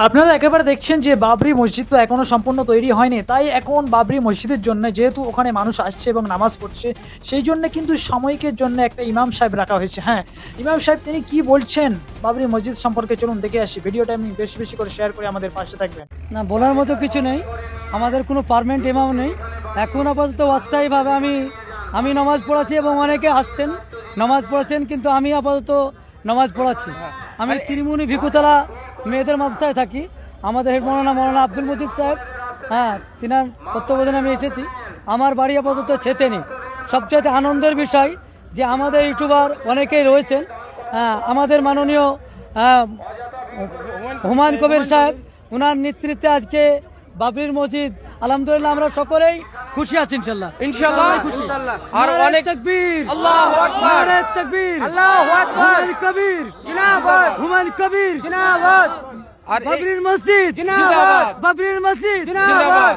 আপনারা একেবারে দেখছেন যে বাবরি মসজিদ তো এখনো সম্পূর্ণ তৈরি হয়নি, তাই এখন বাবরি মসজিদের জন্য যেহেতু ওখানে মানুষ আসছে এবং নামাজ পড়ছে, সেই জন্য কিন্তু সাময়িকের জন্য একটা ইমাম সাহেব রাখা হয়েছে। হ্যাঁ, ইমাম সাহেব তিনি কি বলছেন বাবরি মসজিদ সম্পর্কে চলুন দেখে আসি। ভিডিওটা আমি বেশি বেশি করে শেয়ার করে আমাদের পাশে থাকবেন। না, বলার মতো কিছু নেই, আমাদের কোনো পার্মানেন্ট ইমাম নেই। এখন আপাতত অস্থায়ীভাবে আমি নামাজ পড়াচ্ছি এবং অনেকে আসছেন নামাজ পড়াচ্ছেন, কিন্তু আমি আপাতত নামাজ পড়াচ্ছি। আমি ত্রিমুনি ভিকুতলা মেয়েদের মাদ্রাসায় থাকি। আমাদের হেড মৌলানা আব্দুল মজিদ সাহেব, হ্যাঁ, তিনার তত্ত্বাবধানে আমি এসেছি। আমার বাড়ি আপাতত ছেতেনি। সবচেয়ে আনন্দের বিষয় যে আমাদের ইউটিউবার অনেকেই রয়েছেন। আমাদের মাননীয় হুমায়ুন কবির সাহেব, ওনার নেতৃত্বে আজকে বাবরির মসজিদ আলহামদুলিল্লাহ আমরা সকলেই খুশি আছি। ইনশাআল্লাহ খুশি। আর অনেক তাকবীর, আল্লাহু আকবার, নারে তাকবীর, আল্লাহু আকবার, হুমায়ুন কবির জিন্দাবাদ, হুমায়ুন কবির জিন্দাবাদ, আর বাবরির মসজিদ জিন্দাবাদ, বাবরির মসজিদ জিন্দাবাদ।